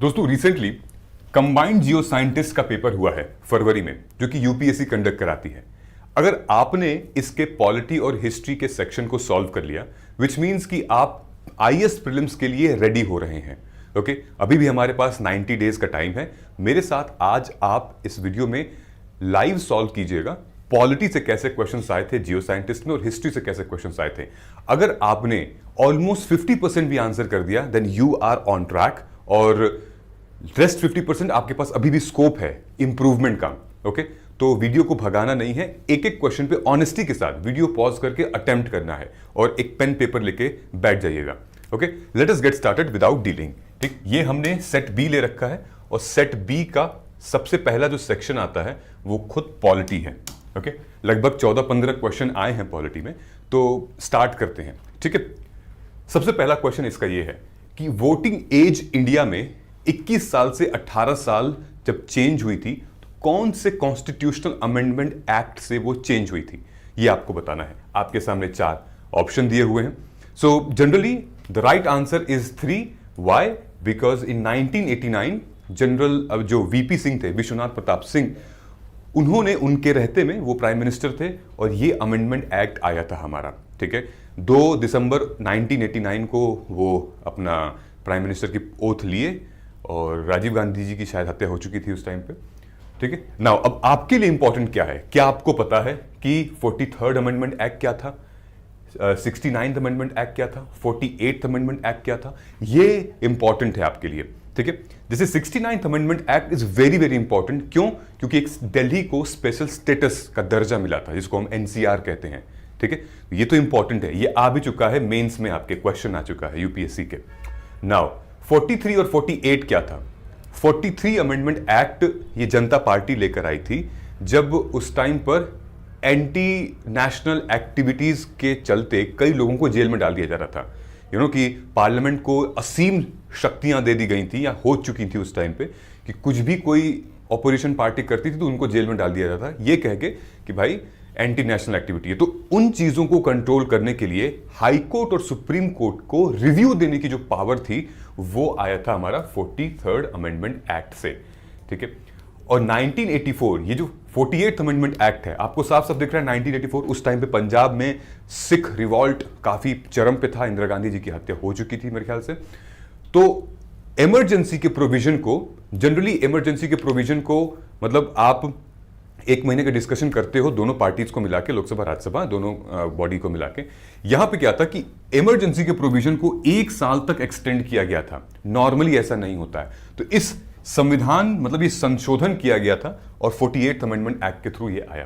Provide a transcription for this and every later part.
दोस्तों recently combined जियो scientist का paper हुआ है फरवरी में, जो कि यूपीएससी कंडक्ट कराती है। अगर आपने इसके पॉलिटी और हिस्ट्री के सेक्शन को सॉल्व कर लिया, विच मीन्स कि आप आईएएस प्रीलिम्स के लिए रेडी हो रहे हैं। ओके, अभी भी हमारे पास 90 डेज का टाइम है। मेरे साथ आज आप इस वीडियो में लाइव सॉल्व कीजिएगा पॉलिटी से कैसे क्वेश्चंस आए थे जियो साइंटिस्ट में और हिस्ट्री से कैसे क्वेश्चंस आए थे। अगर आपने ऑलमोस्ट 50% भी आंसर कर दिया then you are on track, और रेस्ट 50% आपके पास अभी भी स्कोप है इंप्रूवमेंट का। ओके, तो वीडियो को भगाना नहीं है, एक एक क्वेश्चन पे ऑनेस्टी के साथ वीडियो पॉज करके अटेम्प्ट करना है और एक पेन पेपर लेके बैठ जाइएगा। Okay, let us get started without dealing. ठीक, ये हमने सेट बी ले रखा है और सेट बी का सबसे पहला जो सेक्शन आता है वो खुद पॉलिटी है। ओके, लगभग 14-15 क्वेश्चन आए हैं पॉलिटी में, तो स्टार्ट करते हैं। ठीक है, सबसे पहला क्वेश्चन इसका ये है कि वोटिंग एज इंडिया में 21 साल से 18 साल जब चेंज हुई थी तो कौन से कॉन्स्टिट्यूशनल अमेंडमेंट एक्ट से वो चेंज हुई थी, ये आपको बताना है। आपके सामने 4 ऑप्शन दिए हुए हैं। So generally the right answer is 3। Why? Because in 1989 general जो वीपी सिंह थे, विश्वनाथ प्रताप सिंह, उन्होंने उनके रहते में वो प्राइम मिनिस्टर थे और ये अमेंडमेंट एक्ट आया था हमारा। ठीक है, 2 दिसंबर 1989 को वो अपना प्राइम मिनिस्टर की ओथ लिए और राजीव गांधी जी की शायद हत्या हो चुकी थी उस टाइम पे। ठीक है, नाउ अब आपके लिए इंपॉर्टेंट क्या है, क्या आपको पता है कि 43rd अमेंडमेंट एक्ट क्या था, 69th अमेंडमेंट एक्ट क्या था, 48th अमेंडमेंट एक्ट क्या था? ये इंपॉर्टेंट है आपके लिए। ठीक है, जैसे 69th amendment act is very very important. क्यों? क्योंकि एक दिल्ली को स्पेशल स्टेटस का दर्जा मिला था, जिसको हम एनसीआर कहते हैं। ठीक है, ये तो इंपॉर्टेंट है, ये आ भी चुका है, मेंस में आपके क्वेश्चन आ चुका है यूपीएससी के। नाउ 43 और 48 क्या था? 43 अमेंडमेंट एक्ट ये जनता पार्टी लेकर आई थी जब उस टाइम पर एंटी नेशनल एक्टिविटीज के चलते कई लोगों को जेल में डाल दिया जा रहा था। यू नो कि पार्लियामेंट को असीम शक्तियां दे दी गई थी या हो चुकी थी उस टाइम पे कि कुछ भी कोई ऑपोजिशन पार्टी करती थी तो उनको जेल में डाल दिया जाता था, ये कह के कि भाई एंटी नेशनल एक्टिविटी है। तो उन चीजों को कंट्रोल करने के लिए हाई कोर्ट और सुप्रीम कोर्ट को रिव्यू देने की जो पावर थी वो आया था हमारा 43rd अमेंडमेंट एक्ट से। ठीक है, और 1984 ये जो 48th अमेंडमेंट एक्ट है, आपको साफ साफ दिख रहा है 1984 उस टाइम पे पंजाब में सिख रिवॉल्ट काफी चरम पे था, इंदिरा गांधी जी की हत्या हो चुकी थी मेरे ख्याल से। तो इमरजेंसी के प्रोविजन को, जनरली इमरजेंसी के प्रोविजन को मतलब आप 1 महीने का डिस्कशन करते हो दोनों पार्टीज को मिला के, लोकसभा राज्यसभा दोनों बॉडी को मिला के। यहां पे क्या था कि इमरजेंसी के प्रोविजन को 1 साल तक एक्सटेंड किया गया था। नॉर्मली ऐसा नहीं होता है, तो इस संविधान मतलब ये संशोधन किया गया था और 48th अमेंडमेंट एक्ट के थ्रू ये आया।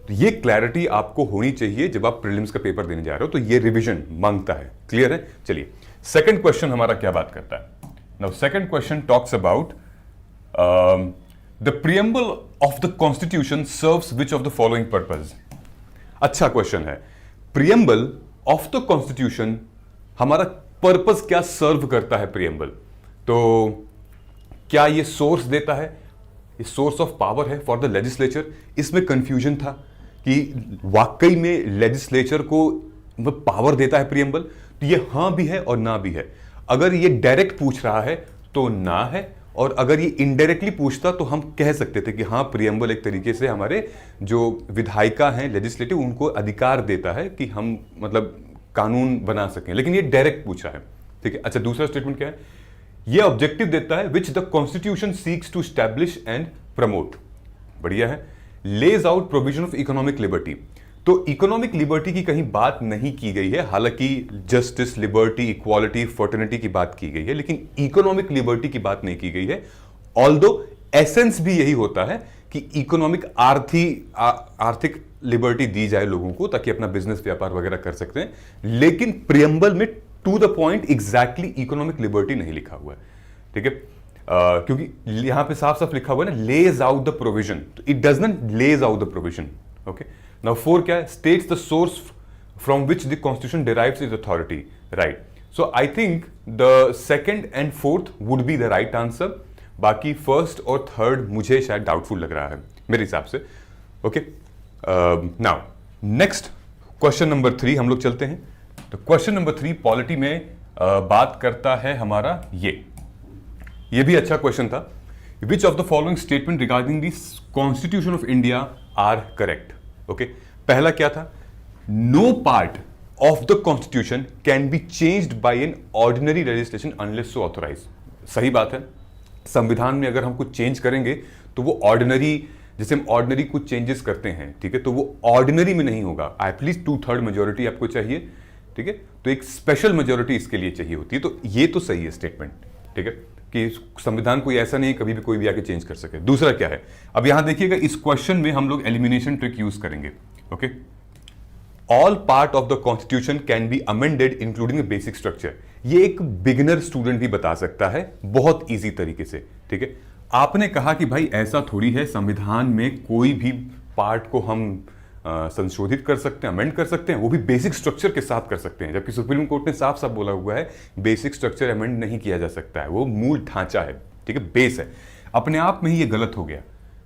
तो ये क्लैरिटी आपको होनी चाहिए जब आप प्रीलिम्स का पेपर देने जा रहे हो, तो ये रिविजन मांगता है। क्लियर है? चलिए सेकंड क्वेश्चन हमारा क्या बात करता है। Now second question talks about the preamble of the constitution serves which of the following purpose. अच्छा क्वेश्चन है, प्रीएम्बल ऑफ द कॉन्स्टिट्यूशन हमारा पर्पज क्या सर्व करता है प्रीएम्बल? तो क्या ये सोर्स देता है, ये सोर्स ऑफ पावर है फॉर द लेजिस्लेचर? इसमें कंफ्यूजन था कि वाकई में लेजिस्लेचर को पावर देता है प्रीएम्बल, तो ये हां भी है और ना भी है। अगर ये डायरेक्ट पूछ रहा है तो ना है, और अगर ये इनडायरेक्टली पूछता तो हम कह सकते थे कि हाँ प्रीएम्बल एक तरीके से हमारे जो विधायिका हैं लेजिस्लेटिव उनको अधिकार देता है कि हम मतलब कानून बना सकें, लेकिन ये डायरेक्ट पूछ रहा है। ठीक है, अच्छा दूसरा स्टेटमेंट क्या है? ये ऑब्जेक्टिव देता है which the constitution seeks to establish and promote. बढ़िया है। Lays out provision of economic liberty, तो इकोनॉमिक लिबर्टी की कहीं बात नहीं की गई है, हालांकि जस्टिस, लिबर्टी, इक्वालिटी, फर्टर्निटी की बात की गई है, लेकिन इकोनॉमिक लिबर्टी की बात नहीं की गई है। ऑल्दो एसेंस भी यही होता है कि इकोनॉमिक आर्थिक लिबर्टी दी जाए लोगों को ताकि अपना बिजनेस व्यापार वगैरह कर सकते हैं, लेकिन प्रीएम्बल में to the point exactly economic liberty नहीं लिखा हुआ है। ठीक है, क्योंकि यहां पे साफ साफ लिखा हुआ है ना, लेज आउट द प्रोविजन, तो it does not lays out the provision. Okay, now 4 क्या है? States the source from which the constitution derives its authority. Right, so I think the second and fourth would be the right answer. बाकी first और third मुझे शायद doubtful लग रहा है मेरे हिसाब से। Okay, now next question number 3 हम लोग चलते हैं। तो क्वेश्चन नंबर 3 पॉलिटी में बात करता है हमारा ये ये भी अच्छा क्वेश्चन था। Which of the following statement regarding the constitution of India are correct? Okay, पहला क्या था? No part of the constitution can be changed by an ordinary legislation unless so authorise. सही बात है, संविधान में अगर हम कुछ चेंज करेंगे तो वो ऑर्डिनरी, जैसे हम ऑर्डिनरी कुछ चेंजेस करते हैं, ठीक है, तो वो ऑर्डिनरी में नहीं होगा, एटलीस्ट 2/3 मेजोरिटी आपको चाहिए, ठीक है, तो एक स्पेशल मेजोरिटी इसके लिए चाहिए होती है। तो ये तो सही है स्टेटमेंट, ठीक है, कि संविधान कोई ऐसा नहीं कभी भी कोई भी आके चेंज कर सके। दूसरा क्या है, अब यहां देखिएगा इस क्वेश्चन में हम लोग एलिमिनेशन ट्रिक यूज करेंगे। Okay, all part of the constitution can be amended including basic structure. ये एक बिगिनर स्टूडेंट भी बता सकता है बहुत इजी तरीके से, ठीक है। आपने कहा कि भाई ऐसा थोड़ी है, संविधान में कोई भी पार्ट को हम संशोधित कर सकते हैं, अमेंड कर सकते हैं, वो भी बेसिक स्ट्रक्चर के साथ कर सकते हैं, जबकि सुप्रीम कोर्ट ने साफ साफ बोला हुआ है बेसिक स्ट्रक्चर अमेंड नहीं किया जा सकता है, वो मूल ढांचा है, ठीक है, बेस है। अपने आप में ही ये गलत हो गया,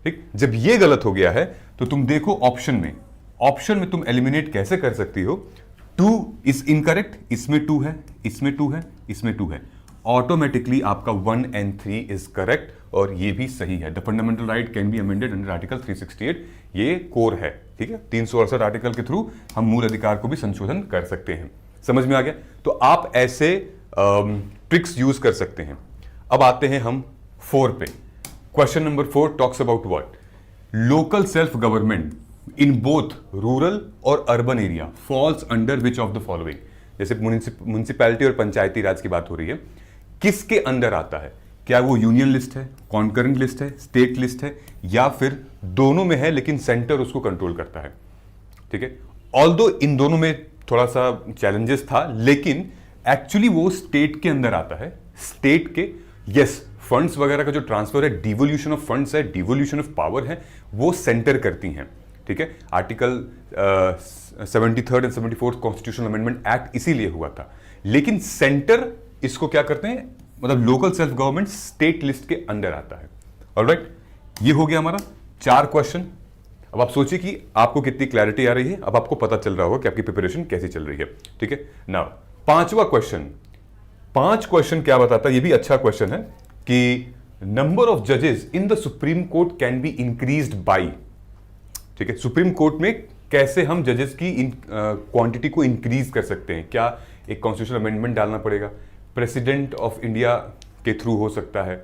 ठीक। जब ये गलत हो गया है तो तुम देखो ऑप्शन में तुम एलिमिनेट कैसे कर सकती हो। 2 इज इनकरेक्ट, इसमें 2 है, इसमें 2 है, इसमें 2 है, ऑटोमेटिकली आपका 1 and 3 इज करेक्ट, और ये भी सही है। The fundamental right can be amended under article 368, ये कोर है, ठीक है। 368 आर्टिकल के थ्रू हम मूल अधिकार को भी संशोधन कर सकते हैं। समझ में आ गया? तो आप ऐसे ट्रिक्स यूज कर सकते हैं। अब आते हैं हम 4 पे। Question number 4 talks about what? Local self government in both rural और urban area falls under which of the following? जैसे म्युनिसिपैलिटी और पंचायती राज की बात हो रही है, किसके अंदर आता है? क्या वो यूनियन लिस्ट है, कॉन्करेंट लिस्ट है, स्टेट लिस्ट है, या फिर दोनों में है लेकिन सेंटर उसको कंट्रोल करता है, ठीक है। ऑल्दो इन दोनों में थोड़ा सा चैलेंजेस था, लेकिन एक्चुअली वो स्टेट के अंदर आता है। स्टेट के, यस, फंड्स वगैरह का जो ट्रांसफर है, डिवोल्यूशन ऑफ फंड्स है, डिवोल्यूशन ऑफ पावर है, वो सेंटर करती हैं, ठीक है। Article 73rd and 74th constitutional amendment act इसीलिए हुआ था। लेकिन सेंटर इसको क्या करते हैं, मतलब local self government state list के अंदर आता है। ऑलराइट, ये हो गया हमारा 4 क्वेश्चन। अब आप सोचिए कि आपको कितनी क्लैरिटी आ रही है, अब आपको पता चल रहा होगा कि आपकी प्रिपरेशन कैसी चल रही है, ठीक है। नाउ 5वां क्वेश्चन, 5 क्वेश्चन क्या बताता है, ये भी अच्छा क्वेश्चन है, कि नंबर ऑफ जजेस in the supreme court can be increased by, ठीक है। सुप्रीम कोर्ट में कैसे हम जजेस की क्वांटिटी को इंक्रीज कर सकते हैं? क्या एक कॉन्स्टिट्यूशनल अमेंडमेंट डालना पड़ेगा? प्रेसिडेंट ऑफ इंडिया के थ्रू हो सकता है,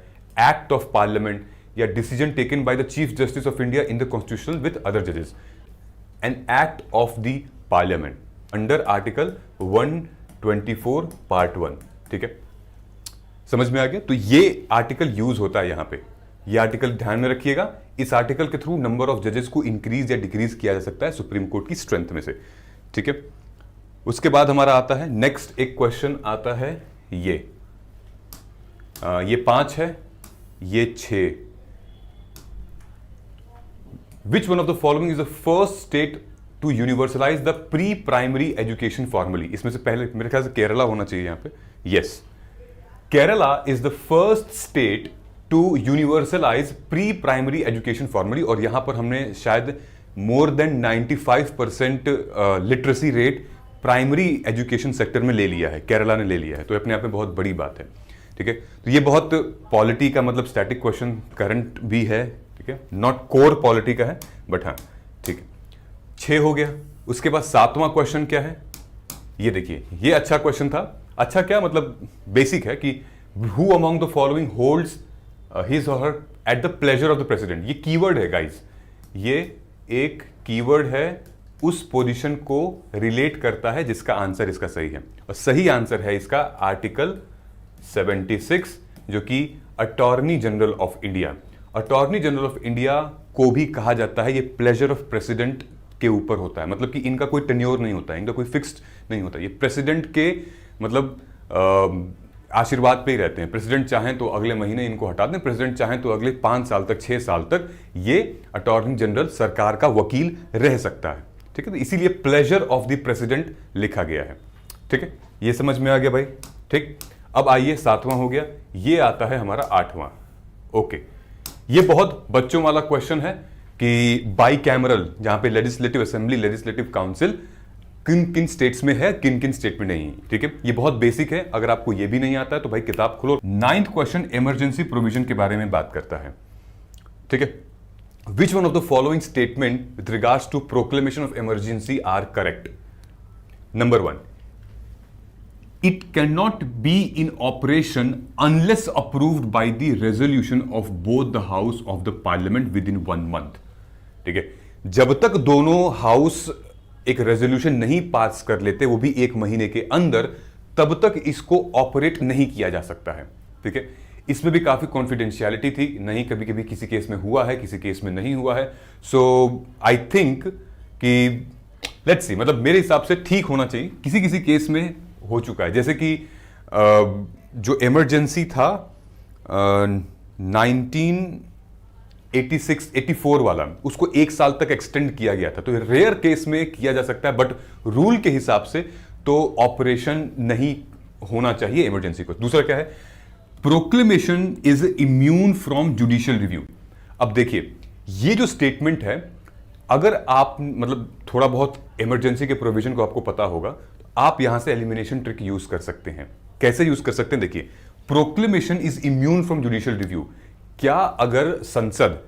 एक्ट ऑफ पार्लियामेंट, या decision taken by the chief justice of India in the constitutional with other जजेस, an act of the parliament under article 124 part 1, ठीक है। समझ में आ गया? तो ये आर्टिकल यूज होता है यहां पे, ये आर्टिकल ध्यान में रखिएगा। इस आर्टिकल के थ्रू नंबर ऑफ जजेस को इंक्रीज या डिक्रीज किया जा सकता है सुप्रीम कोर्ट की स्ट्रेंथ में से, ठीक है। उसके बाद हमारा आता है नेक्स्ट, एक क्वेश्चन आता है ये 5 है, ये 6। Which one of the following is the first state to universalise the pre primary education formally? इसमें से पहले मेरे ख्याल से केरला होना चाहिए यहां पे। Yes, Kerala is the first state to universalise pre primary education formally, और यहां पर हमने शायद more than 95% literacy rate primary education sector में ले लिया है, केरला ने ले लिया है, तो अपने आप में बहुत बड़ी बात है, ठीक है। तो ये बहुत पॉलिटी का, मतलब स्टैटिक क्वेश्चन करंट भी है, ठीक है, नॉट कोर पॉलिटी का है, बट हाँ, ठीक है। 6 हो गया। उसके बाद 7वां क्वेश्चन क्या है, ये देखिए, ये अच्छा क्वेश्चन था। अच्छा क्या मतलब, बेसिक है कि who among the following holds his or her at the pleasure of the president. ये कीवर्ड है गाइस, ये एक कीवर्ड है, उस पोजीशन को रिलेट करता है जिसका आंसर इसका सही है, और सही आंसर है इसका आर्टिकल 76, जो कि attorney general of India. Attorney general of India को भी कहा जाता है, ये प्लेजर ऑफ प्रेसिडेंट के ऊपर होता है, मतलब कि इनका कोई टेन्योर नहीं होता है, इनका कोई फिक्स्ड नहीं होता, ये प्रेसिडेंट के मतलब आशीर्वाद पे ही रहते हैं। प्रेसिडेंट चाहें तो अगले महीने इनको हटा दें, प्रेसिडेंट चाहें तो अगले 5 साल तक, 6 साल तक ये अटॉर्नी जनरल सरकार का वकील रह सकता है, ठीक है। तो इसीलिए प्लेजर ऑफ द प्रेसिडेंट लिखा गया है, ठीक है। ये समझ में आ गया भाई, ठीक। अब आइए 7वां हो गया, ये आता है हमारा 8वां। ओके, ये बहुत बच्चों वाला क्वेश्चन है कि बाई कैमरल, जहां पे लेजिस्लेटिव असेंबली, लेजिस्लेटिव काउंसिल किन किन स्टेट्स में है, किन किन स्टेट में नहीं। ठीक है, ये बहुत बेसिक है, अगर आपको ये भी नहीं आता है तो भाई किताब खोलो। 9th क्वेश्चन इमरजेंसी प्रोविजन के बारे में बात करता है। ठीक है, which one of the following statement with regards to proclamation of emergency are correct? Number 1, it cannot be in operation unless approved by the resolution of both the house of the parliament within 1 month। ठीक है, जब तक दोनों house एक resolution नहीं पास कर लेते, वो भी 1 महीने के अंदर, तब तक इसको ऑपरेट नहीं किया जा सकता है। ठीक है, इसमें भी काफी कॉन्फिडेंशियलिटी थी, नहीं कभी कभी किसी केस में हुआ है, किसी केस में नहीं हुआ है। सो आई थिंक कि लेट्स सी, मतलब मेरे हिसाब से ठीक होना चाहिए, किसी किसी केस में हो चुका है। जैसे कि जो इमरजेंसी था 1986-84 वाला, उसको 1 साल तक एक्सटेंड किया गया था, तो रेयर केस में किया जा सकता है, बट रूल के हिसाब से तो ऑपरेशन नहीं होना चाहिए इमरजेंसी को। दूसरा क्या है, proclamation is immune from judicial review. अब देखिए, ये जो स्टेटमेंट है, अगर आप मतलब थोड़ा बहुत इमरजेंसी के प्रोविजन को आपको पता होगा, आप यहां से एलिमिनेशन ट्रिक यूज कर सकते हैं। कैसे यूज कर सकते हैं? देखिए, proclamation is immune from judicial review. क्या अगर संसद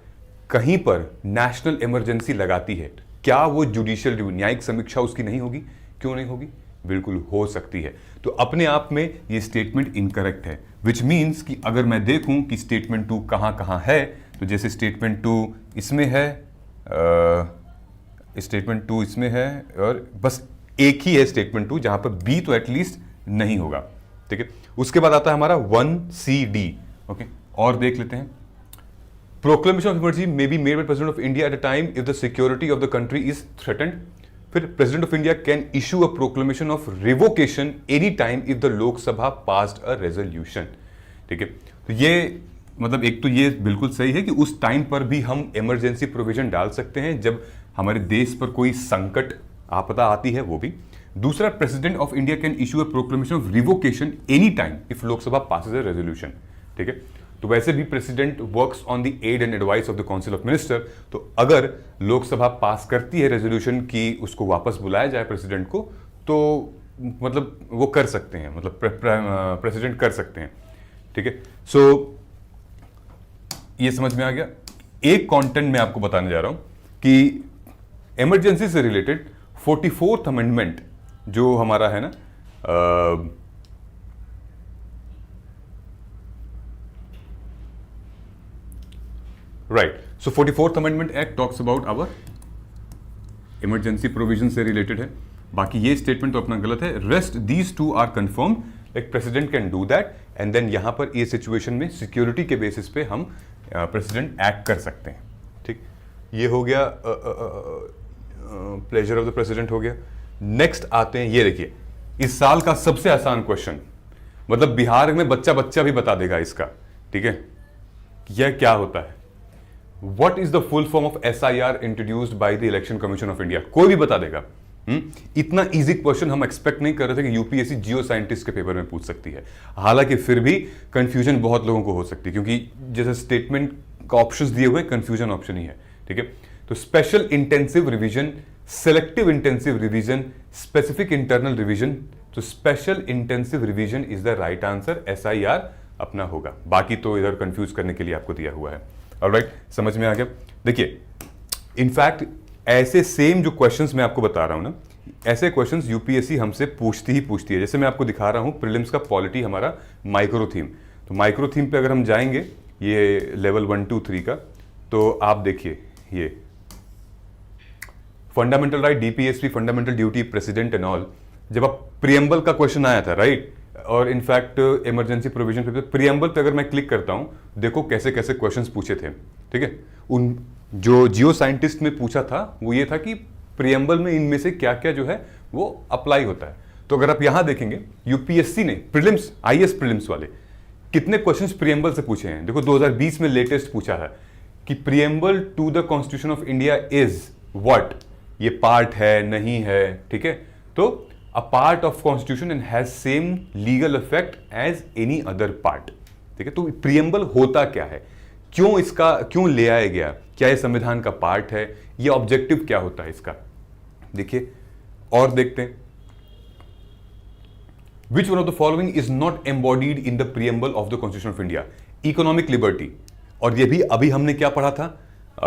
कहीं पर नेशनल इमरजेंसी लगाती है, क्या वो जुडिशियल रिव्यू, न्यायिक समीक्षा उसकी नहीं होगी? क्यों नहीं होगी? बिल्कुल हो सकती है। तो अपने आप में ये स्टेटमेंट इनकरेक्ट है, विच मीन्स कि अगर मैं देखूं कि स्टेटमेंट 2 कहां कहां है, तो जैसे स्टेटमेंट 2 इसमें है, स्टेटमेंट 2 इसमें है, और बस एक ही है स्टेटमेंट 2 जहां पर बी तो एटलीस्ट नहीं होगा। ठीक है, उसके बाद आता है हमारा 1CD। ओके, और देख लेते हैं। Proclamation of emergency may be made by president of India at a time if the security of the country is threatened. फिर president of India can issue a proclamation of revocation any time if the Lok Sabha passed a resolution. ठीक है, तो ये मतलब एक तो ये बिल्कुल सही है कि उस टाइम पर भी हम इमरजेंसी प्रोविजन डाल सकते हैं जब हमारे देश पर कोई संकट आपदा आती है, वो भी। दूसरा, president of India can issue a proclamation of revocation any time if Lok Sabha passes a resolution. ठीक है, तो वैसे भी president works on the aid and advice of the council of minister, तो अगर लोकसभा पास करती है रेजोल्यूशन की उसको वापस बुलाया जाए प्रेसिडेंट को, तो मतलब वो कर सकते हैं, मतलब प्रेसिडेंट कर सकते हैं। ठीक है, सो ये समझ में आ गया। एक कंटेंट मैं आपको बताने जा रहा हूं कि इमरजेंसी से रिलेटेड 44th अमेंडमेंट जो हमारा है ना, right, so 44th amendment act talks about our emergency provision से रिलेटेड है। बाकी ये स्टेटमेंट तो अपना गलत है। Rest these two are confirm, like president can do that, and then यहां पर ये सिचुएशन में सिक्योरिटी के बेसिस पे हम प्रेसिडेंट एक्ट कर सकते हैं। ठीक, ये हो गया प्लेजर ऑफ द प्रेसिडेंट हो गया। नेक्स्ट आते हैं, ये देखिए, इस साल का सबसे आसान क्वेश्चन, मतलब बिहार में बच्चा बच्चा भी बता देगा इसका। ठीक है, यह क्या होता है? What is the full form of SIR introduced by the election commission of India? कोई भी बता देगा। इतना इजी क्वेश्चन हम एक्सपेक्ट नहीं कर रहे थे कि यूपीएससी जियो साइंटिस्ट के पेपर में पूछ सकती है। हालांकि फिर भी कंफ्यूजन बहुत लोगों को हो सकती है, क्योंकि जैसे स्टेटमेंट का ऑप्शंस दिए हुए कंफ्यूजन ऑप्शन ही है। ठीक है, तो special intensive revision, selective intensive revision, specific internal revision, तो special intensive revision is the right answer, SIR अपना होगा। बाकी तो इधर कंफ्यूज करने के लिए आपको दिया हुआ है। ऑलराइट, समझ में आ गया। देखिए, इनफैक्ट ऐसे सेम जो क्वेश्चंस मैं आपको बता रहा हूं ना, ऐसे क्वेश्चंस यूपीएससी हमसे पूछती है। जैसे मैं आपको दिखा रहा हूं प्रीलिम्स का पॉलिटी हमारा माइक्रो थीम, तो माइक्रो थीम पे अगर हम जाएंगे ये लेवल 1, 2, 3 का, तो आप देखिए ये fundamental right, DPSP, fundamental duty, president and all. जब आप प्रियम्बल का क्वेश्चन आया था, राइट, और इनफैक्ट इमरजेंसी प्रोविजन पे प्रियम्बल पे अगर मैं क्लिक करता हूं, देखो कैसे कैसे क्वेश्चंस पूछे थे। ठीक है, उन जो जियो साइंटिस्ट में पूछा था वो ये था कि प्रियम्बल में इनमें से क्या क्या जो है वो अप्लाई होता है। तो अगर आप यहां देखेंगे, यूपीएससी ने प्रीलिम्स, आईएएस प्रीलिम्स वाले कितने क्वेश्चंस प्रियम्बल से पूछे हैं। देखो 2020 में लेटेस्ट पूछा है कि preamble to the constitution of India is what, ये पार्ट है नहीं है। ठीक है, तो a part of constitution and has same legal effect as any other part. ठीक है, तो प्रियम्बल होता क्या है, क्यों ले आया गया, क्या ये संविधान का पार्ट है, ये ऑब्जेक्टिव क्या होता है इसका। देखिए, और देखते हैं, विच one of the following is not embodied in the preamble of the constitution of India? Economic liberty, और ये भी अभी हमने क्या पढ़ा था,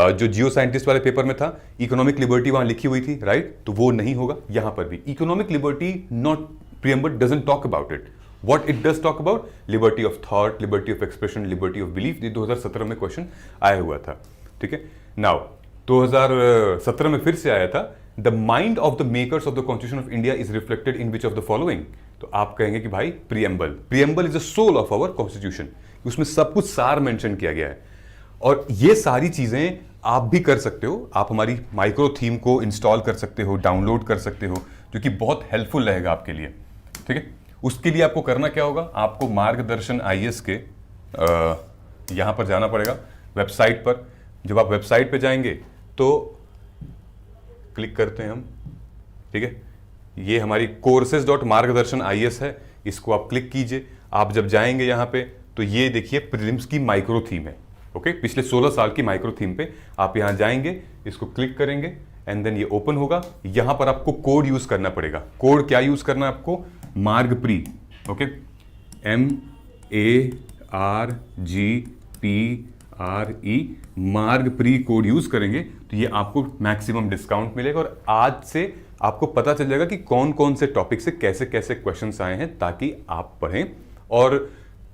जो जियो साइंटिस्ट वाले पेपर में था, इकोनॉमिक लिबर्टी वहां लिखी हुई थी, राइट? तो वो नहीं होगा। यहां पर भी economic liberty not preamble doesn't talk about it. What it does talk about? Liberty of thought, liberty of expression, liberty of belief. ये 2017 में क्वेश्चन आया हुआ था, ठीक है। नाउ 2017 में फिर से आया था, the mind of the makers of the constitution of India is reflected in which of the following? तो आप कहेंगे कि भाई preamble, preamble is the soul of our constitution, उसमें सब कुछ सार मेंशन किया गया है। और ये सारी चीजें आप भी कर सकते हो, आप हमारी माइक्रो थीम को इंस्टॉल कर सकते हो, डाउनलोड कर सकते हो, जो कि बहुत हेल्पफुल रहेगा आपके लिए, ठीक है। उसके लिए आपको करना क्या होगा, आपको मार्गदर्शन आईएएस के यहां पर जाना पड़ेगा वेबसाइट पर। जब आप वेबसाइट पे जाएंगे तो क्लिक करते हैं हम, ठीक है, ये हमारी courses.margdarshan.is है, इसको आप क्लिक कीजिए। आप जब जाएंगे यहां पे तो ये देखिए प्रीलिम्स की माइक्रो थीम है, ओके, पिछले 16 साल की माइक्रो थीम पे आप यहां जाएंगे, इसको क्लिक करेंगे एंड देन ये ओपन होगा। यहां पर आपको कोड यूज करना पड़ेगा। कोड क्या यूज करना है आपको? मार्ग प्री, ओके, MARGPRE, मार्ग प्री कोड यूज करेंगे तो ये आपको मैक्सिमम डिस्काउंट मिलेगा। और आज से आपको पता चल जाएगा कि कौन कौन से टॉपिक से कैसे कैसे क्वेश्चंस आए हैं, ताकि आप पढ़ें और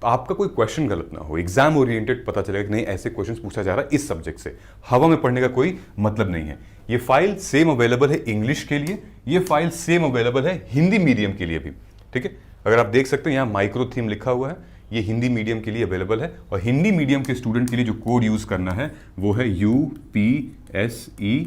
आपका कोई क्वेश्चन गलत ना हो। एग्जाम ओरिएंटेड पता चलेगा कि नहीं ऐसे क्वेश्चंस पूछा जा रहा है इस सब्जेक्ट से। हवा में पढ़ने का कोई मतलब नहीं है। ये फाइल सेम अवेलेबल है इंग्लिश के लिए, ये फाइल सेम अवेलेबल है हिंदी मीडियम के लिए भी, ठीक है। अगर आप देख सकते हैं यहाँ माइक्रो थीम लिखा हुआ है, ये हिंदी मीडियम के लिए अवेलेबल है। और हिंदी मीडियम के स्टूडेंट के लिए जो कोड यूज करना है वो है UPSE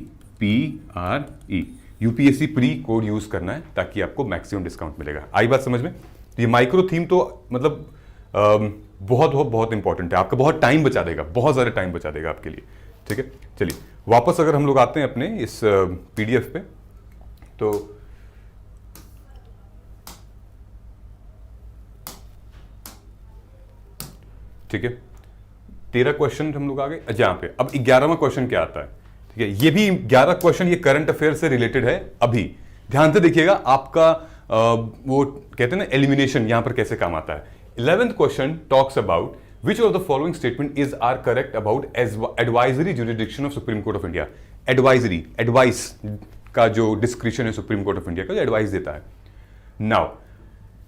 UPSC pre code use करना है, ताकि आपको मैक्सिमम डिस्काउंट मिलेगा। आई बात समझ में? तो ये माइक्रो थीम तो मतलब बहुत बहुत बहुत इंपॉर्टेंट है, आपका बहुत टाइम बचा देगा, बहुत सारे टाइम बचा देगा आपके लिए, ठीक है। चलिए वापस अगर हम लोग आते हैं अपने इस पीडीएफ पे, तो ठीक है, 13 क्वेश्चन हम लोग आ गए। अच्छा यहाँ पे अब 11वां क्वेश्चन क्या आता है, ठीक है। ये भी 11 क्वेश्चन ये करंट अफेयर से रिलेटेड है। अभी ध्यान से देखिएगा, आपका वो कहते हैं ना एलिमिनेशन, यहां पर कैसे काम आता है। 11th question talks about which of the following statement is are correct about advisory jurisdiction of supreme court of India. Advisory, advice का जो डिस्क्रिप्शन है सुप्रीम कोर्ट ऑफ इंडिया का, जो एडवाइस देता है। नाउ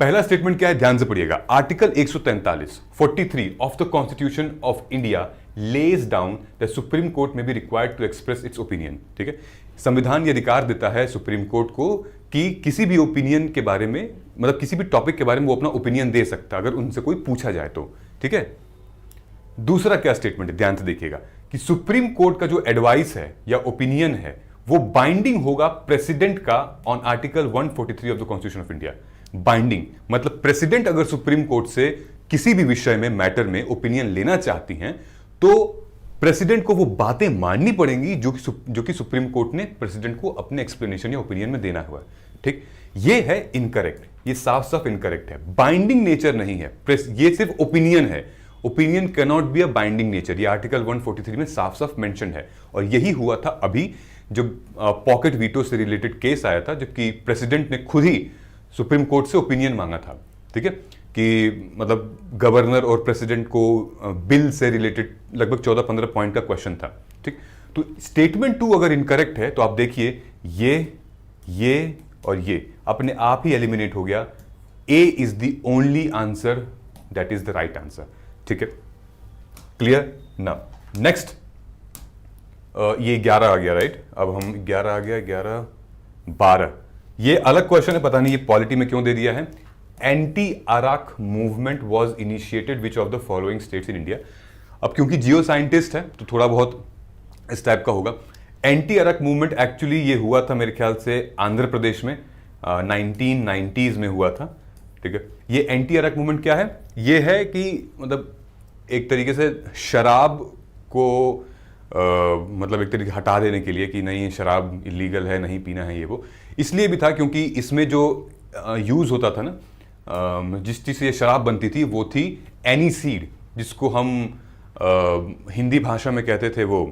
पहला स्टेटमेंट क्या है, ध्यान से पढ़िएगा। Article 143 of the constitution of India lays down the supreme court may be required to express its opinion, ठीक है। संविधान ये अधिकार देता है सुप्रीम कोर्ट को कि किसी भी ओपिनियन के बारे में, मतलब किसी भी टॉपिक के बारे में वो अपना ओपिनियन दे सकता है अगर उनसे कोई पूछा जाए तो, ठीक है। दूसरा क्या स्टेटमेंट है, ध्यान से देखिएगा कि सुप्रीम कोर्ट का जो एडवाइस है या ओपिनियन है वो बाइंडिंग होगा प्रेसिडेंट का on article 143 of the constitution of India. Binding मतलब प्रेसिडेंट अगर सुप्रीम कोर्ट से किसी भी विषय में, मैटर में ओपिनियन लेना चाहती हैं तो प्रेसिडेंट को वो बातें माननी पड़ेंगी जो कि सुप्रीम कोर्ट ने प्रेसिडेंट को अपने एक्सप्लेनेशन या ओपिनियन में देना हुआ है, ठीक। ये है इनकरेक्ट, ये साफ साफ इनकरेक्ट है। बाइंडिंग नेचर नहीं है, ये सिर्फ ओपिनियन है। Opinion can not be a binding nature, ये आर्टिकल 143 में साफ साफ मेंशन है। और यही हुआ था अभी जो पॉकेट वीटो से रिलेटेड केस आया था, जबकि प्रेसिडेंट ने खुद ही सुप्रीम कोर्ट से ओपिनियन मांगा था, ठीक है, कि मतलब गवर्नर और प्रेसिडेंट को बिल से रिलेटेड लगभग 14-15 पॉइंट का क्वेश्चन था, ठीक। तो स्टेटमेंट 2 अगर इनकरेक्ट है तो आप देखिए ये और ये अपने आप ही एलिमिनेट हो गया। A is the only answer that is the right answer, ठीक है, क्लियर ना। नेक्स्ट ये 11 आ गया, राइट। अब हम 11 आ गया, 11, 12, ये अलग क्वेश्चन है, पता नहीं ये पॉलिटी में क्यों दे दिया है। Anti arrack movement was initiated which of the following states in India. अब क्योंकि जियो साइंटिस्ट है तो थोड़ा बहुत इस टाइप का होगा। एंटी अराक मूवमेंट एक्चुअली ये हुआ था मेरे ख्याल से आंध्र प्रदेश में 1990s में हुआ था, ठीक है। ये एंटी अराक मूवमेंट क्या है, ये है कि मतलब एक तरीके से शराब को मतलब एक तरीके हटा देने के लिए कि नहीं शराब इलीगल है, नहीं पीना है, ये वो इसलिए भी था क्योंकि इसमें जो यूज होता था ना, जिस चीज से ये शराब बनती थी वो थी एनीसीड, जिसको हम हिंदी भाषा में कहते थे वो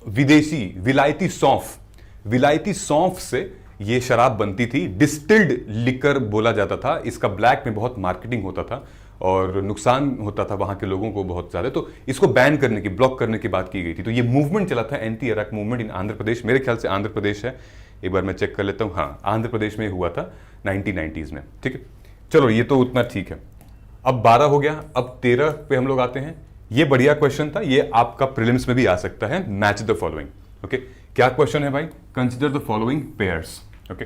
विदेशी विलायती सौंफ। विलायती सौंफ से ये शराब बनती थी, डिस्टिल्ड लिकर बोला जाता था, इसका ब्लैक में बहुत मार्केटिंग होता था और नुकसान होता था वहां के लोगों को बहुत ज्यादा, तो इसको बैन करने की, ब्लॉक करने की बात की गई थी। तो ये मूवमेंट चला था, anti arrack movement in Andhra Pradesh, मेरे ख्याल से आंध्र प्रदेश है, एक बार मैं चेक कर लेता हूं, हाँ आंध्र प्रदेश में हुआ था 1990s में। ठीक है, चलो ये तो उतना ठीक है। अब 12 हो गया, अब 13 पे हम लोग आते हैं। ये बढ़िया क्वेश्चन था, ये आपका प्रीलिम्स में भी आ सकता है, मैच द फॉलोइंग। ओके, क्या क्वेश्चन है भाई? Consider the following pairs. Okay,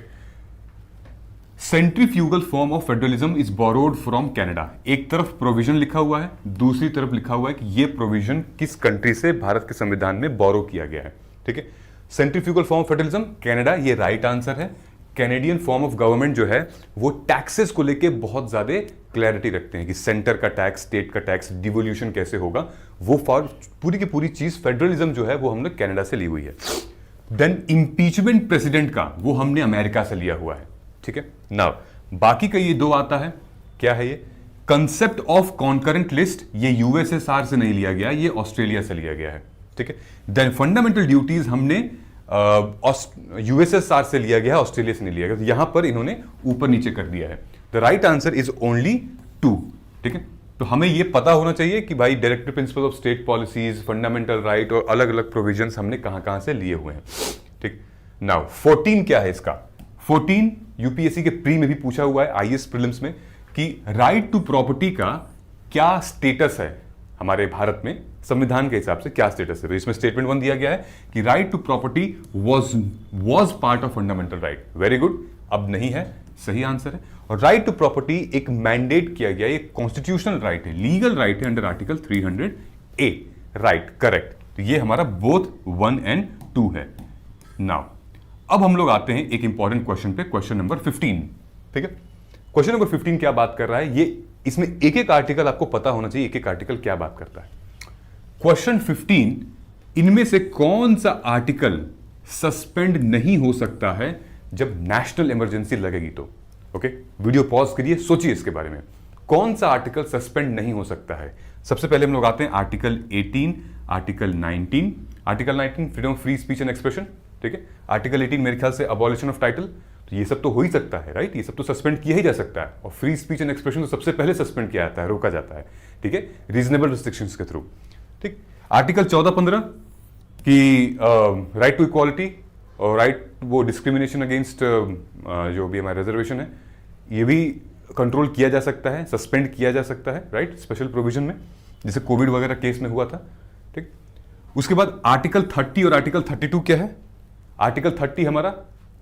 centrifugal form of federalism is borrowed from Canada. एक तरफ प्रोविजन लिखा हुआ है, दूसरी तरफ लिखा हुआ है कि ये प्रोविजन किस कंट्री से भारत के संविधान में बोरो किया गया है। ठीक है, centrifugal form of federalism Canada, ये राइट आंसर है। कैनेडियन फॉर्म ऑफ गवर्नमेंट जो है वो टैक्सेस को लेके बहुत ज्यादा क्लैरिटी रखते हैं कि सेंटर का टैक्स, स्टेट का टैक्स, डिवोल्यूशन कैसे होगा, वो पूरी की पूरी चीज फेडरलिज्म जो है वो हमने कनाडा से ली हुई है। देन इम्पीचमेंट प्रेसिडेंट का वो हमने अमेरिका से लिया हुआ है। ठीक है, नाउ बाकी का ये दो आता है, क्या है ये? कंसेप्ट ऑफ कॉन्करेंट लिस्ट, ये यूएसएसआर से नहीं लिया गया, ये ऑस्ट्रेलिया से लिया गया है। ठीक है, देन फंडामेंटल ड्यूटीज हमने यूएसएसआर से लिया गया, ऑस्ट्रेलिया से नहीं लिया गया, तो यहां पर इन्होंने ऊपर नीचे कर दिया है। The right answer is only 2। ठीक है, तो हमें यह पता होना चाहिए कि भाई directive principle of state policies, fundamental right और अलग अलग प्रोविजंस हमने कहां कहां से लिए हुए हैं। ठीक, नाउ 14 क्या है इसका? 14 यूपीएससी के प्री में भी पूछा हुआ है, आईएएस प्रीलिम्स में, कि राइट टू प्रॉपर्टी का क्या स्टेटस है हमारे भारत में, संविधान के हिसाब से क्या स्टेटस है। तो इसमें स्टेटमेंट 1 दिया गया है कि right to property was part of fundamental right. Very good, अब नहीं है, सही आंसर है। और राइट टू प्रॉपर्टी एक मैंडेट किया गया, एक कॉन्स्टिट्यूशनल राइट है, लीगल राइट है under article 300A। Right, correct. तो ये हमारा बोथ 1 और 2 है। नाउ अब हम लोग आते हैं एक इंपॉर्टेंट क्वेश्चन पे, क्वेश्चन नंबर 15। ठीक है, क्वेश्चन नंबर 15 क्या बात कर रहा है, ये इसमें एक एक आर्टिकल आपको पता होना चाहिए, एक एक आर्टिकल क्या बात करता है। क्वेश्चन 15, इनमें से कौन सा आर्टिकल सस्पेंड नहीं हो सकता है जब नेशनल इमरजेंसी लगेगी तो? ओके, वीडियो पॉज करिए, सोचिए इसके बारे में, कौन सा आर्टिकल सस्पेंड नहीं हो सकता है। सबसे पहले हम लोग आते हैं article 18, article 19। Article 19 freedom of free speech and expression. ठीक है, आर्टिकल 18 मेरे ख्याल से अबॉलिशन ऑफ टाइटल, तो ये सब तो हो ही सकता है, राइट, ये सब तो सस्पेंड किया ही जा सकता है। और फ्री स्पीच एंड एक्सप्रेशन तो सबसे पहले सस्पेंड किया जाता है, रोका जाता है। ठीक है, रीजनेबल रिस्ट्रिक्शंस के थ्रू। ठीक, आर्टिकल 14-15 की राइट टू इक्वालिटी और राइट वो डिस्क्रिमिनेशन अगेंस्ट जो भी हमारा रिजर्वेशन है, ये भी कंट्रोल किया जा सकता है, सस्पेंड किया जा सकता है, राइट, स्पेशल प्रोविजन में, जैसे कोविड वगैरह केस में हुआ था। ठीक, उसके बाद आर्टिकल 30 और आर्टिकल 32 क्या है? आर्टिकल 30 हमारा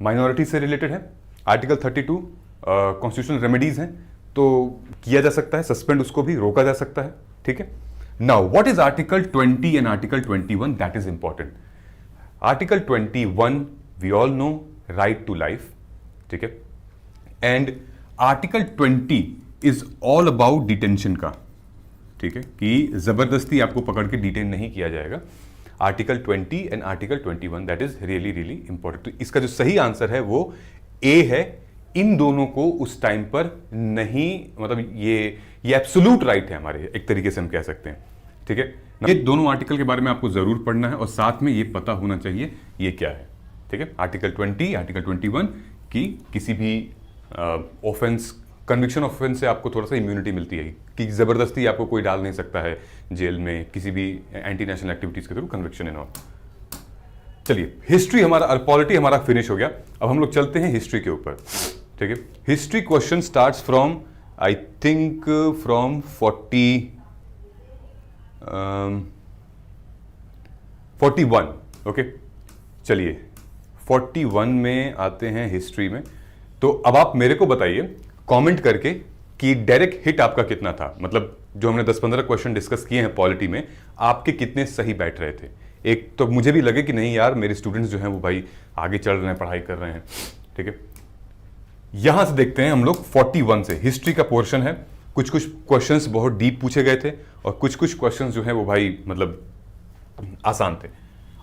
माइनॉरिटी से रिलेटेड है, आर्टिकल 32 कॉन्स्टिट्यूशनल रेमेडीज हैं, तो किया जा सकता है सस्पेंड, उसको भी रोका जा सकता है। ठीक है, now what is article 20 and article 21? That is important. Article 21 we all know, right to life. ठीक है, and article 20 is all about detention का। ठीक है, कि जबरदस्ती आपको पकड़ के डिटेन नहीं किया जाएगा। Article 20 and article 21, that is really really important. तो इसका जो सही आंसर है वो ए है। इन दोनों को उस टाइम पर नहीं, मतलब ये एब्सोल्यूट राइट है हमारे, एक तरीके से हम कह सकते हैं। ठीक है, ये दोनों आर्टिकल के बारे में आपको जरूर पढ़ना है और साथ में ये पता होना चाहिए ये क्या है। ठीक है, आर्टिकल 20, आर्टिकल 21 की किसी भी ऑफेंस, कन्विक्शन ऑफेंस से आपको थोड़ा सा इम्यूनिटी मिलती है कि जबरदस्ती आपको कोई डाल नहीं सकता है जेल में किसी भी एंटी नेशनल एक्टिविटीज के थ्रू, कन्विक्शन एंड ऑल। चलिए, हिस्ट्री हमारा और पॉलिटी हमारा फिनिश हो गया। अब हम लोग चलते हैं हिस्ट्री के ऊपर। ठीक है, history question starts from, I think from 41। Okay, चलिए 41 में आते हैं हिस्ट्री में। तो अब आप मेरे को बताइए कमेंट करके कि डायरेक्ट हिट आपका कितना था, मतलब जो हमने 10-15 क्वेश्चन डिस्कस किए हैं पॉलिटी में, आपके कितने सही बैठ रहे थे। एक तो मुझे भी लगे कि नहीं यार, मेरे स्टूडेंट्स जो हैं वो भाई आगे चल रहे हैं, पढ़ाई कर रहे हैं। ठीक है, यहां से देखते हैं हम लोग 41 से, हिस्ट्री का पोर्शन है। कुछ कुछ क्वेश्चंस बहुत डीप पूछे गए थे और कुछ कुछ क्वेश्चंस जो है वो भाई मतलब आसान थे।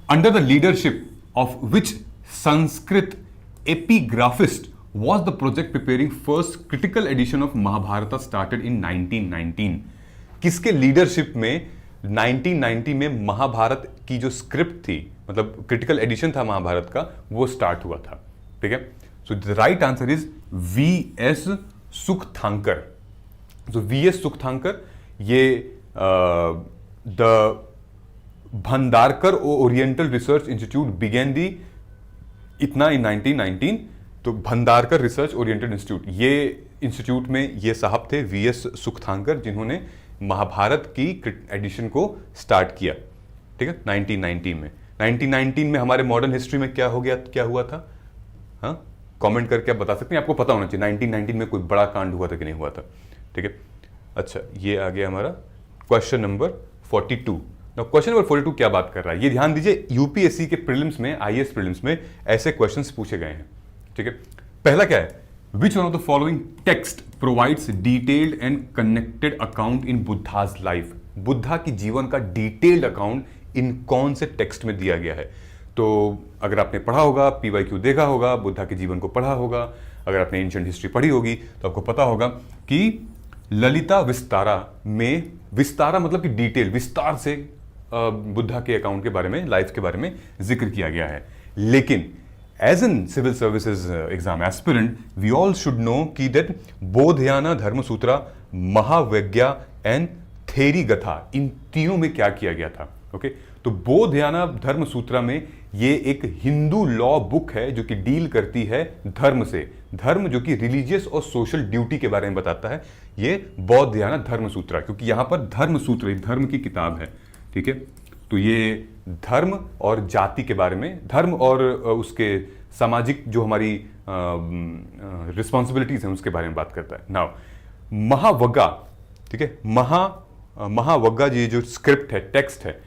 Under the leadership of which Sanskrit epigraphist was the project preparing first critical edition of Mahabharata started in 1919? किसके लीडरशिप में 1990 में महाभारत की जो स्क्रिप्ट थी, मतलब क्रिटिकल एडिशन था महाभारत का, वो स्टार्ट हुआ था। ठीक है, so the right answer is V S. Sukthankar. So V S. Sukthankar ये the Bhandarkar oriental research institute began the इतना इन 1919. तो भंडारकर रिसर्च ओरिएंटेड इंस्टीट्यूट, ये इंस्टीट्यूट में ये साहब थे वी.एस. सुखथांकर, जिन्होंने महाभारत की एडिशन को स्टार्ट किया. ठीक है, 1919 में. 1919 में हमारे मॉडर्न हिस्ट्री में क्या हो गया, क्या हुआ था? हाँ, कमेंट करके आप बता सकते हैं. आपको पता होना चाहिए 1919 में कोई बड़ा कांड हुआ था कि नहीं हुआ था. ठीक है, अच्छा, ये आ गया हमारा क्वेश्चन नंबर 42. क्वेश्चन नंबर 42 क्या बात कर रहा है, ये ध्यान दीजिए. यूपीएससी के प्रीलिम्स में, आईएएस प्रीलिम्स में ऐसे क्वेश्चंस पूछे गए हैं. ठीक है, पहला क्या है? Which one of the following text provides detailed and connected account in Buddha's life. Buddha की जीवन का डिटेल्ड अकाउंट इन कौन से टेक्स्ट में दिया गया है? तो अगर आपने पढ़ा होगा, पीवाईक्यू देखा होगा, बुद्धा के जीवन को पढ़ा होगा, अगर आपने एंशिएंट हिस्ट्री पढ़ी होगी तो आपको पता होगा कि ललिता विस्तारा में, विस्तारा मतलब कि डिटेल, विस्तार से बुद्धा के अकाउंट के बारे में, लाइफ के बारे में जिक्र किया गया है. लेकिन as an civil services exam aspirant we all should know कि दैट बोधयाना धर्मसूत्रा, महावैज्ञा एंड थेरी गथा, इन तीनों में क्या किया गया था. ओके, तो बोधयाना धर्मसूत्रा में ये एक हिंदू लॉ बुक है जो कि डील करती है धर्म से, धर्म जो कि रिलीजियस और सोशल ड्यूटी के बारे में बताता है. ये बोधयाना धर्मसूत्रा, क्योंकि यहां पर धर्मसूत्र धर्म की किताब है. ठीक है, तो ये धर्म और जाति के बारे में, धर्म और उसके सामाजिक जो हमारी रिस्पॉन्सिबिलिटीज हैं उसके बारे में बात करता है. नाउ महावग्गा, ठीक है, महावग्गा ये जो स्क्रिप्ट है, टेक्स्ट है,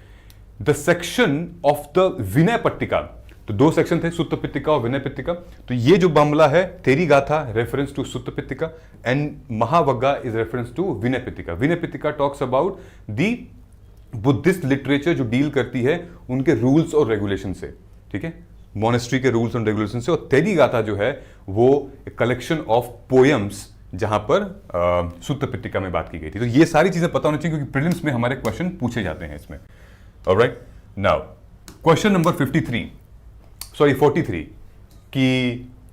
द सेक्शन ऑफ द विनय पट्टिका. तो दो सेक्शन थे, सुत्त पित्तिका और विनय पित्तिका. तो ये जो मामला है, Theri Gatha reference to Sutta Pitaka and Mahavagga is reference to Vinaya Pitaka. Vinaya Pitaka talks about the Buddhist literature जो डील करती है उनके रूल्स और रेगुलेशन से. ठीक है, मोनेस्ट्री के रूल्स और रेगुलेशन से. और थेरी गाथा जो है वो कलेक्शन ऑफ पोएम्स जहां पर सुत्त पित्तिका में बात की गई थी. तो ये सारी चीजें पता होनी चाहिए क्योंकि प्रीलिम्स में हमारे क्वेश्चन पूछे जाते हैं इसमें. ऑलराइट, नाउ क्वेश्चन नंबर 43 कि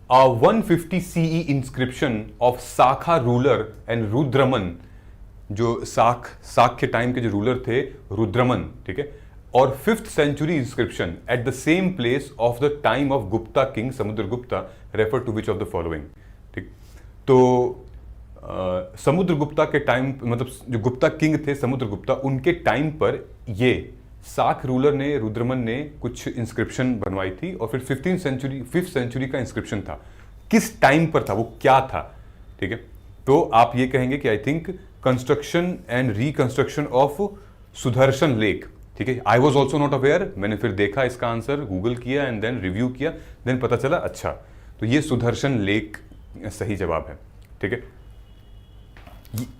150 CE इंस्क्रिप्शन ऑफ साखा रूलर एंड रुद्रमन, जो साख के टाइम के जो रूलर थे रुद्रमन, ठीक है, और 5th century inscription at the same place of the time of Gupta king Samudragupta refer to which of the following. ठीक, तो समुद्रगुप्ता के टाइम, मतलब जो गुप्ता किंग थे समुद्रगुप्ता, उनके टाइम पर ये साख रूलर ने, रुद्रमन ने कुछ इंस्क्रिप्शन बनवाई थी. और फिर 5th सेंचुरी का इंस्क्रिप्शन था. किस टाइम पर था, वो क्या था? ठीक है, तो आप ये कहेंगे कि I think construction and reconstruction of Sudarshan lake. ठीक है, I was also not aware. मैंने फिर देखा इसका आंसर, गूगल किया एंड देन रिव्यू किया, देन पता चला अच्छा तो ये सुदर्शन लेक सही जवाब है. ठीक है,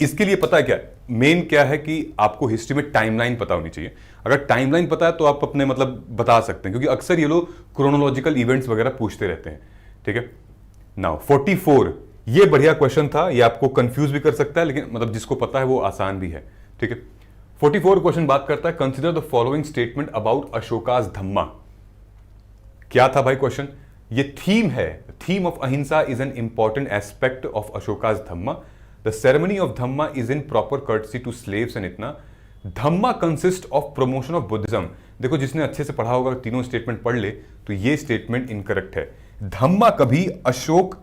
इसके लिए पता है क्या मेन क्या है कि आपको हिस्ट्री में टाइमलाइन पता होनी चाहिए. अगर टाइमलाइन पता है तो आप अपने मतलब बता सकते हैं, क्योंकि अक्सर ये लोग क्रोनोलॉजिकल इवेंट्स वगैरह पूछते रहते हैं. ठीक है, नाउ 44, ये बढ़िया क्वेश्चन था, ये आपको कंफ्यूज भी कर सकता है, लेकिन मतलब जिसको पता है वो आसान भी है. ठीक है, 44 क्वेश्चन बात करता है consider the following statement about Ashoka's dhamma. क्या था भाई क्वेश्चन? ये थीम है, theme of ahimsa is an important aspect of Ashoka's dhamma. The ceremony of dhamma is in proper courtesy to slaves and इतना. Dhamma consist of promotion of Buddhism. देखो, जिसने अच्छे से पढ़ा होगा, तीनों स्टेटमेंट पढ़ ले तो ये स्टेटमेंट इनकरेक्ट है. धम्मा कभी अशोक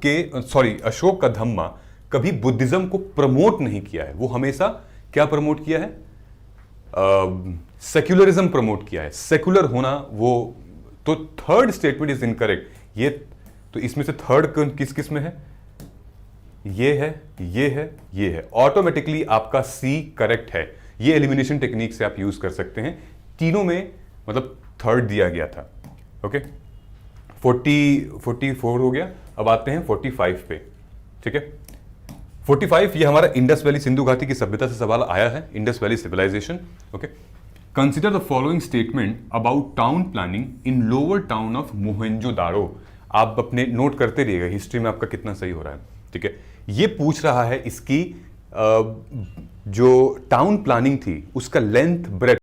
का धम्मा कभी बुद्धिज्म को प्रमोट नहीं किया है. वो हमेशा क्या प्रमोट किया है? सेक्युलरिज्म प्रमोट किया है, सेक्युलर होना. वो तो थर्ड स्टेटमेंट इज इनकरेक्ट. ये तो इसमें से थर्ड किस किस में है? ये है, ये है, ये है. ऑटोमेटिकली आपका सी करेक्ट है. ये एलिमिनेशन टेक्निक से आप यूज कर सकते हैं. तीनों में मतलब थर्ड दिया गया था. ओके, 44 हो गया. अब आते हैं 45 पे. ठीक है, 45 ये हमारा इंडस वैली सिंधु घाटी की सभ्यता से सवाल आया है, Indus valley civilisation. Okay, consider the following statement about town planning in lower town of Mohenjo-daro. आप अपने नोट करते रहिएगा, हिस्ट्री में आपका कितना सही हो रहा है. ठीक है, ये पूछ रहा है इसकी जो टाउन प्लानिंग थी उसका लेंथ ब्रेथ